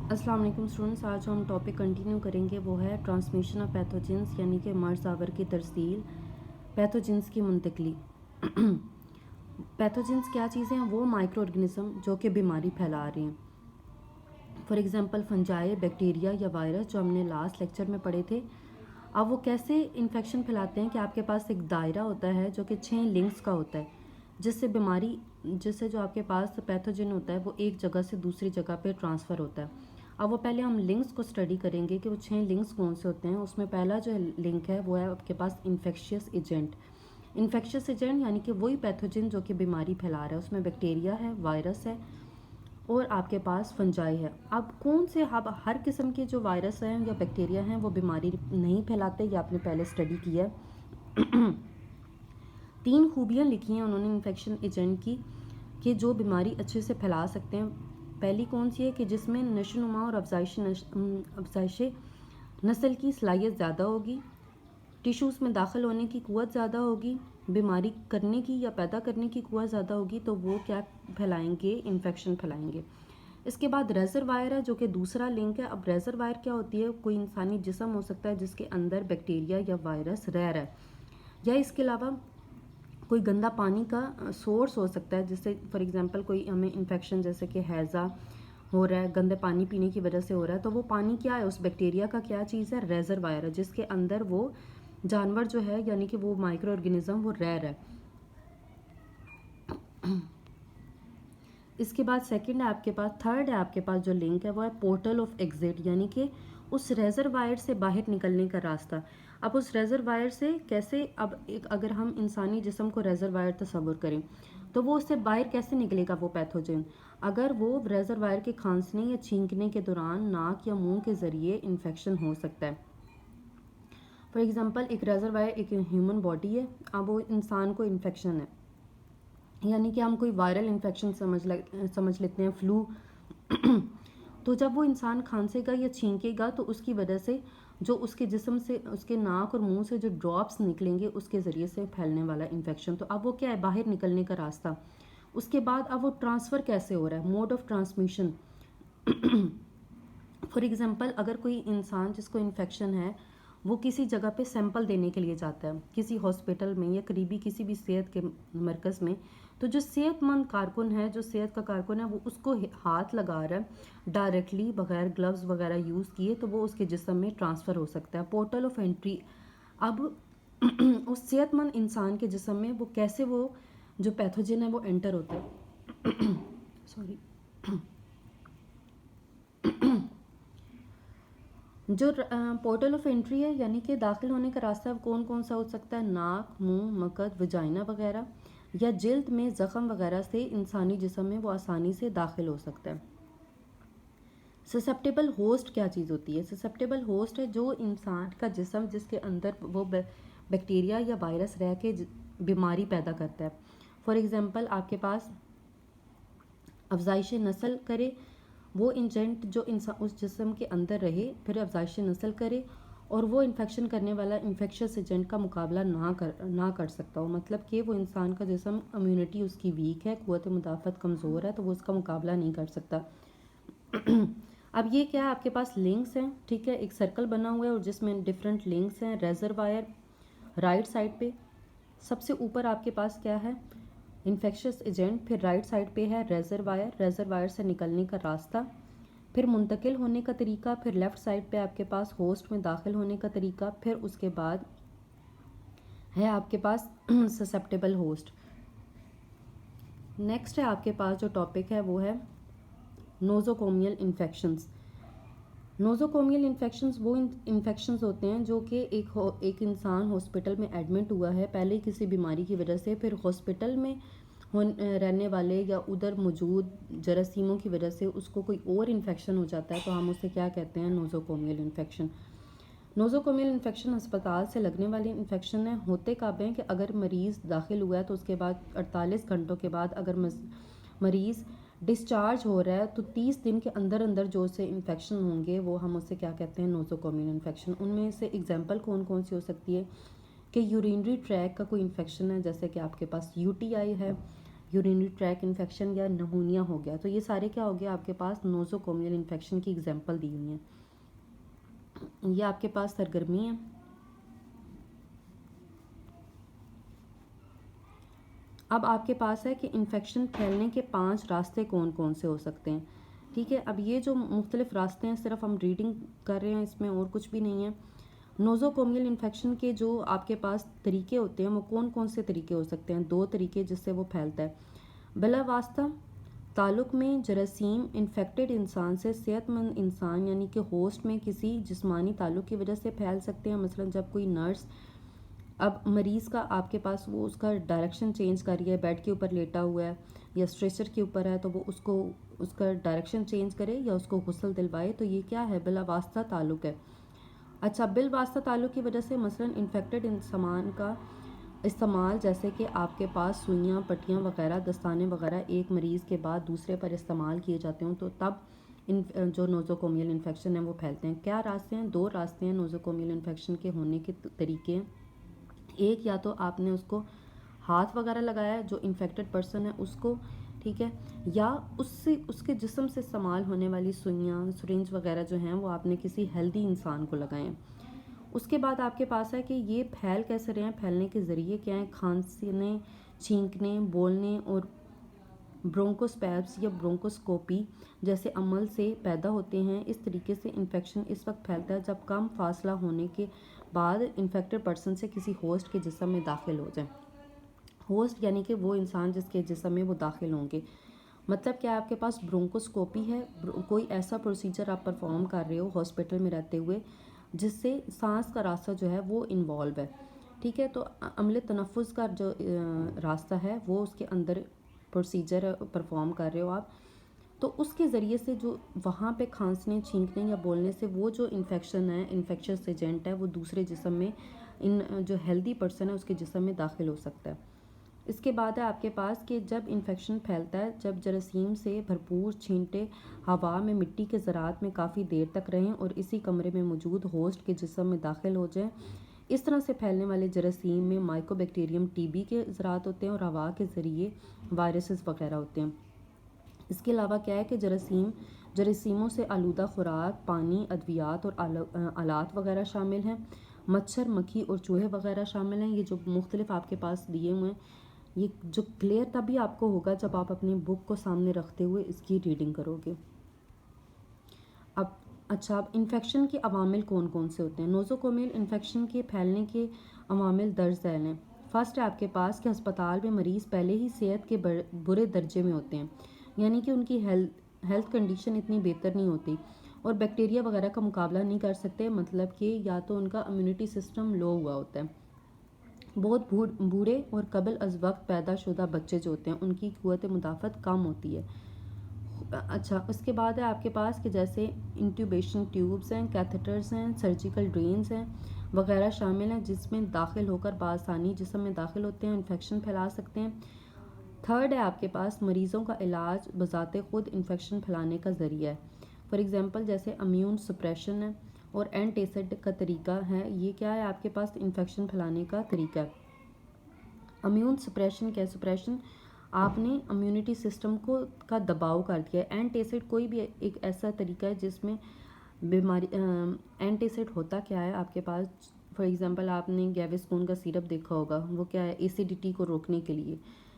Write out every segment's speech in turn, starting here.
السلام علیکم اسٹوڈنٹس، آج جو ہم ٹاپک کنٹینیو کریں گے وہ ہے ٹرانسمیشن آف پیتھوجنس، یعنی کہ مرض آور کی ترسیل، پیتھوجنس کی منتقلی۔ پیتھوجنس کیا چیزیں ہیں؟ وہ مائکرو آرگنزم جو کہ بیماری پھیلا رہے ہیں۔ فار ایگزامپل فنجائے، بیکٹیریا یا وائرس جو ہم نے لاسٹ لیکچر میں پڑھے تھے۔ اب وہ کیسے انفیکشن پھیلاتے ہیں کہ آپ کے پاس ایک دائرہ ہوتا ہے جو کہ 6 لنکس کا ہوتا ہے، جس سے جو آپ کے پاس پیتھوجن ہوتا ہے وہ ایک جگہ سے دوسری جگہ پہ ٹرانسفر ہوتا ہے۔ اب وہ پہلے ہم لنکس کو اسٹڈی کریں گے کہ وہ 6 لنکس کون سے ہوتے ہیں۔ اس میں پہلا جو لنک ہے وہ ہے آپ کے پاس انفیکشیس ایجنٹ۔ انفیکشیس ایجنٹ یعنی کہ وہی پیتھوجن جو کہ بیماری پھیلا رہا ہے، اس میں بیکٹیریا ہے، وائرس ہے اور آپ کے پاس فنجائی ہے۔ اب کون سے ہر قسم کے جو وائرس ہیں یا بیکٹیریا ہیں وہ بیماری نہیں پھیلاتے، یہ آپ نے پہلے اسٹڈی کیا ہے۔ 3 خوبیاں لکھی ہیں انہوں نے انفیکشن ایجنٹ کی کہ جو بیماری اچھے سے پھیلا سکتے ہیں۔ پہلی کون سی ہے کہ جس میں نشو نما اور افزائش نسل کی صلاحیت زیادہ ہوگی، ٹیشوز میں داخل ہونے کی قوت زیادہ ہوگی، بیماری کرنے کی یا پیدا کرنے کی قوت زیادہ ہوگی، تو وہ کیا پھیلائیں گے؟ انفیکشن پھیلائیں گے۔ اس کے بعد ریزروائر ہے جو کہ دوسرا لنک ہے۔ اب ریزروائر کیا ہوتی ہے؟ کوئی انسانی جسم ہو سکتا ہے جس کے اندر بیکٹیریا یا وائرس رہ رہا ہے، یا اس کے علاوہ کوئی گندا پانی کا سورس ہو سکتا ہے، جس سے فار ایگزامپل کوئی ہمیں انفیکشن جیسے کہ ہیضہ ہو رہا ہے، گندے پانی پینے کی وجہ سے ہو رہا ہے، تو وہ پانی کیا ہے؟ اس بیکٹیریا کا کیا چیز ہے؟ ریزروائر ہے، جس کے اندر وہ جانور جو ہے یعنی کہ وہ مائکرو آرگنزم وہ رہ رہا ہے۔ اس کے بعد سیکنڈ ہے آپ کے پاس، تھرڈ ہے آپ کے پاس جو لنک ہے وہ ہے پورٹل آف ایگزٹ، یعنی کہ اس ریزروائر سے باہر نکلنے کا راستہ۔ اب اس ریزروائر سے کیسے، اگر ہم انسانی جسم کو ریزروائر تصور کریں تو وہ اس سے باہر کیسے نکلے گا وہ پیتھوجن؟ اگر وہ ریزروائر کے کھانسنے یا چھینکنے کے دوران ناک یا منہ کے ذریعے انفیکشن ہو سکتا ہے۔ فار ایگزامپل ایک ریزروائر ایک ہیومن باڈی ہے، اب وہ انسان کو انفیکشن ہے، یعنی کہ ہم کوئی وائرل انفیکشن سمجھ لیتے ہیں، فلو۔ تو جب وہ انسان کھانسے گا یا چھینکے گا تو اس کی وجہ سے جو اس کے جسم سے، اس کے ناک اور منہ سے جو ڈراپس نکلیں گے اس کے ذریعے سے پھیلنے والا انفیکشن۔ تو اب وہ کیا ہے؟ باہر نکلنے کا راستہ۔ اس کے بعد اب وہ ٹرانسفر کیسے ہو رہا ہے؟ Mode of transmission. For example اگر کوئی انسان جس کو انفیکشن ہے وہ کسی جگہ پہ سیمپل دینے کے لیے جاتا ہے، کسی ہاسپٹل میں یا قریبی کسی بھی صحت کے مرکز میں، تو جو صحت مند کارکن ہے، جو صحت کا کارکن ہے، وہ اس کو ہاتھ لگا رہا ہے ڈائریکٹلی بغیر گلوز وغیرہ یوز کیے، تو وہ اس کے جسم میں ٹرانسفر ہو سکتا ہے۔ پورٹل آف انٹری، اب اس صحت مند انسان کے جسم میں وہ کیسے وہ جو پیتھوجن ہے وہ انٹر ہوتا ہے۔ سوری، جو پورٹل آف انٹری ہے یعنی کہ داخل ہونے کا راستہ کون سا ہو سکتا ہے؟ ناک، منہ، مقعد، وجائنا وغیرہ، یا جلد میں زخم وغیرہ سے انسانی جسم میں وہ آسانی سے داخل ہو سکتا ہے۔ سسیپٹیبل ہوسٹ کیا چیز ہوتی ہے؟ سسیپٹیبل ہوسٹ ہے جو انسان کا جسم جس کے اندر وہ بیکٹیریا یا وائرس رہ کے بیماری پیدا کرتا ہے۔ فار ایگزامپل آپ کے پاس افزائش نسل کرے، وہ ایجنٹ جو اس جسم کے اندر رہے، پھر افزائش نسل کرے اور وہ انفیکشن کرنے والا انفیکشس ایجنٹ کا مقابلہ نہ کر سکتا ہو، مطلب کہ وہ انسان کا جسم امیونٹی اس کی ویک ہے، قوت مدافعت کمزور ہے، تو وہ اس کا مقابلہ نہیں کر سکتا۔ اب یہ کیا ہے؟ آپ کے پاس لنکس ہیں، ٹھیک ہے، ایک سرکل بنا ہوا ہے اور جس میں ڈفرینٹ لنکس ہیں۔ ریزروائر رائٹ سائڈ پہ سب سے اوپر آپ کے پاس کیا ہے؟ انفیکشس ایجنٹ، پھر رائٹ سائڈ پہ ہے ریزروائر سے نکلنے کا راستہ، پھر منتقل ہونے کا طریقہ، پھر لیفٹ سائڈ پہ آپ کے پاس ہوسٹ میں داخل ہونے کا طریقہ، پھر اس کے بعد ہے آپ کے پاس سسیپٹیبل ہوسٹ۔ نیکسٹ ہے آپ کے پاس جو ٹاپک ہے وہ ہے نوزوکومیل انفیکشنز۔ نوزوکومیل انفیکشنز وہ انفیکشنز ہوتے ہیں جو کہ ایک انسان ہاسپٹل میں ایڈمٹ ہوا ہے پہلے کسی بیماری کی وجہ سے، پھر ہاسپٹل میں رہنے والے یا ادھر موجود جراثیموں کی وجہ سے اس کو کوئی اور انفیکشن ہو جاتا ہے، تو ہم اسے کیا کہتے ہیں؟ نوزوکومیل انفیکشن۔ نوزوکومیل انفیکشن ہسپتال سے لگنے والی انفیکشن ہے۔ ہوتے کب ہیں کہ اگر مریض داخل ہوا ہے تو اس کے بعد 48 گھنٹوں کے بعد اگر مریض ڈسچارج ہو رہا ہے تو 30 دن کے اندر جو اسے انفیکشن ہوں گے وہ ہم اسے کیا کہتے ہیں؟ نوزوکومیل انفیکشن۔ ان میں سے اگزامپل کون سی ہو سکتی ہے کہ یورینری ٹریک کا کوئی انفیکشن ہے، جیسے کہ آپ کے پاس UTI ہے، یورینری ٹریک انفیکشن یا نمونیا ہو گیا. تو یہ سارے کیا ہو گیا آپ کے پاس نوزوکومیل انفیکشن کی اگزامپل دی ہوئی ہیں. یہ آپ کے پاس سرگرمی ہے. اب آپ کے پاس ہے کہ انفیکشن پھیلنے کے 5 راستے کون کون سے ہو سکتے ہیں. ٹھیک ہے, اب یہ جو مختلف راستے ہیں صرف ہم ریڈنگ کر رہے ہیں, اس میں اور کچھ بھی نہیں ہے. نوزوکومیل انفیکشن کے جو آپ کے پاس طریقے ہوتے ہیں وہ کون کون سے طریقے ہو سکتے ہیں؟ 2 طریقے جس سے وہ پھیلتا ہے. بلا واسطہ تعلق میں جراثیم انفیکٹڈ انسان سے صحت مند انسان یعنی کہ ہوسٹ میں کسی جسمانی تعلق کی وجہ سے پھیل سکتے ہیں. مثلا جب کوئی نرس اب مریض کا آپ کے پاس وہ اس کا ڈائریکشن چینج کر رہی ہے, بیڈ کے اوپر لیٹا ہوا ہے یا اسٹریچر کے اوپر ہے, تو وہ اس کا ڈائریکشن چینج کرے یا اس کو غسل دلوائے, تو یہ کیا ہے؟ بلا واسطہ تعلق ہے. اچھا, بال واسطہ تعلق کی وجہ سے مثلا انفیکٹڈ سامان کا استعمال, جیسے کہ آپ کے پاس سوئیاں, پٹیاں وغیرہ, دستانے وغیرہ ایک مریض کے بعد دوسرے پر استعمال کیے جاتے ہوں, تو تب جو نوزوکومیل انفیکشن ہے وہ پھیلتے ہیں. کیا راستے ہیں؟ 2 راستے ہیں نوزوکومیل انفیکشن کے ہونے کے طریقے ہیں. ایک, یا تو آپ نے اس کو ہاتھ وغیرہ لگایا ہے جو انفیکٹڈ پرسن ہے اس کو, ٹھیک ہے, یا اس کے جسم سے استعمال ہونے والی سوئیاں, سرنج وغیرہ جو ہیں وہ آپ نے کسی ہیلدی انسان کو لگائیں. اس کے بعد آپ کے پاس ہے کہ یہ پھیل کیسے رہے ہیں, پھیلنے کے ذریعے کیا ہیں؟ کھانسنے, چھینکنے, بولنے اور برونکوسپیپس یا برونکوسکوپی جیسے عمل سے پیدا ہوتے ہیں. اس طریقے سے انفیکشن اس وقت پھیلتا ہے جب کم فاصلہ ہونے کے بعد انفیکٹڈ پرسن سے کسی ہوسٹ کے جسم میں داخل ہو جائیں. ہوسٹ یعنی کہ وہ انسان جس کے جسم میں وہ داخل ہوں گے. مطلب کیا آپ کے پاس برونکوسکوپی ہے, کوئی ایسا پروسیجر آپ پرفارم کر رہے ہو ہاسپٹل میں رہتے ہوئے جس سے سانس کا راستہ جو ہے وہ انوالو ہے. ٹھیک ہے, تو عمل تنفس کا جو راستہ ہے وہ اس کے اندر پروسیجر پرفارم کر رہے ہو آپ, تو اس کے ذریعے سے جو وہاں پہ کھانسنے, چھینکنے یا بولنے سے وہ جو انفیکشن ہے, انفیکشس ایجنٹ ہے, وہ دوسرے جسم میں جو ہیلدی پرسن ہے اس کے جسم میں داخل ہو سکتا ہے. اس کے بعد ہے آپ کے پاس کہ جب انفیکشن پھیلتا ہے جب جراثیم سے بھرپور چھینٹے ہوا میں مٹی کے ذرات میں کافی دیر تک رہیں اور اسی کمرے میں موجود ہوسٹ کے جسم میں داخل ہو جائیں. اس طرح سے پھیلنے والے جراثیم میں مائکو بیکٹیریم ٹی بی کے ذرات ہوتے ہیں اور ہوا کے ذریعے وائرسز وغیرہ ہوتے ہیں. اس کے علاوہ کیا ہے کہ جراثیموں سے آلودہ خوراک, پانی, ادویات اور آلات وغیرہ شامل ہیں. مچھر, مکھی اور چوہے وغیرہ شامل ہیں. یہ جو مختلف آپ کے پاس دیے ہوئے ہیں, یہ جو کلیئر تبھی آپ کو ہوگا جب آپ اپنی بک کو سامنے رکھتے ہوئے اس کی ریڈنگ کرو گے. اب انفیکشن کے عوامل کون کون سے ہوتے ہیں؟ نوزوکومیل انفیکشن کے پھیلنے کے عوامل درج ذیل ہیں. فرسٹ ہے آپ کے پاس کہ ہسپتال میں مریض پہلے ہی صحت کے برے درجے میں ہوتے ہیں, یعنی کہ ان کی ہیلتھ کنڈیشن اتنی بہتر نہیں ہوتی اور بیکٹیریا وغیرہ کا مقابلہ نہیں کر سکتے. مطلب کہ یا تو ان کا امیونٹی سسٹم لو ہوا ہوتا ہے. بہت بوڑھے اور قبل از وقت پیدا شدہ بچے جو ہوتے ہیں ان کی قوت مدافعت کم ہوتی ہے. اچھا, اس کے بعد ہے آپ کے پاس کہ جیسے انٹیوبیشن ٹیوبز ہیں, کیتھیٹرز ہیں, سرجیکل ڈرینز ہیں وغیرہ شامل ہیں جس میں داخل ہو کر بآسانی جسم میں داخل ہوتے ہیں, انفیکشن پھیلا سکتے ہیں. تھرڈ ہے آپ کے پاس مریضوں کا علاج بذات خود انفیکشن پھیلانے کا ذریعہ ہے. فار ایگزامپل جیسے امیون سپریشن ہے اور اینٹ ایسڈ کا طریقہ ہے. یہ کیا ہے آپ کے پاس انفیکشن پھیلانے کا طریقہ ہے. امیون سپریشن کیا ہے؟ سپریشن آپ نے امیونٹی سسٹم کا دباؤ کر دیا ہے. اینٹ ایسڈ کوئی بھی ایک ایسا طریقہ ہے جس میں بیماری اینٹ ایسڈ ہوتا کیا ہے آپ کے پاس. فار ایگزامپل آپ نے گیوسکون کا سیرپ دیکھا ہوگا, وہ کیا ہے؟ ایسیڈیٹی کو روکنے کے لیے,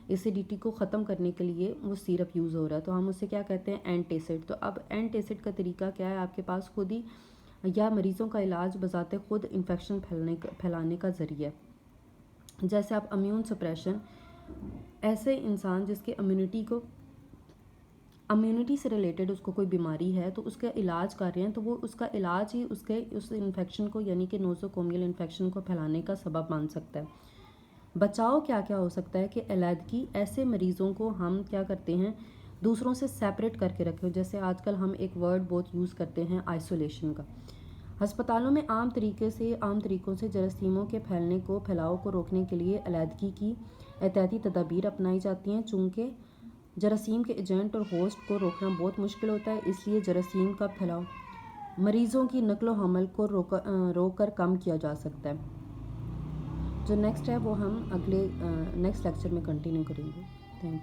ایسیڈیٹی کو ختم کرنے کے لیے وہ سیرپ یوز ہو رہا ہے, تو ہم اسے کیا کہتے ہیں؟ اینٹ ایسڈ. تو اب اینٹ ایسڈ کا طریقہ کیا ہے آپ کے پاس؟ خود ہی یا مریضوں کا علاج بذات خود انفیکشن پھیلانے کا ذریعہ. جیسے آپ امیون سپریشن, ایسے انسان جس کے امیونٹی سے ریلیٹڈ اس کو کوئی بیماری ہے تو اس کا علاج کر رہے ہیں, تو وہ اس کا علاج ہی اس انفیکشن کو یعنی کہ نوزوکومیل انفیکشن کو پھیلانے کا سبب بن سکتا ہے. بچاؤ کیا کیا ہو سکتا ہے کہ علیحدگی, ایسے مریضوں کو ہم کیا کرتے ہیں دوسروں سے سیپریٹ کر کے رکھیں. جیسے آج کل ہم ایک ورڈ بہت یوز کرتے ہیں آئسولیشن کا. ہسپتالوں میں عام طریقوں سے جراثیموں کے پھیلاؤ کو روکنے کے لیے علیحدگی کی احتیاطی تدابیر اپنائی جاتی ہیں. چونکہ جراثیم کے ایجنٹ اور ہوسٹ کو روکنا بہت مشکل ہوتا ہے, اس لیے جراثیم کا پھیلاؤ مریضوں کی نقل و حمل کو روک کر کم کیا جا سکتا ہے. جو نیکسٹ ہے وہ ہم اگلے نیکسٹ لیکچر میں کنٹینیو کریں گے. Thank you.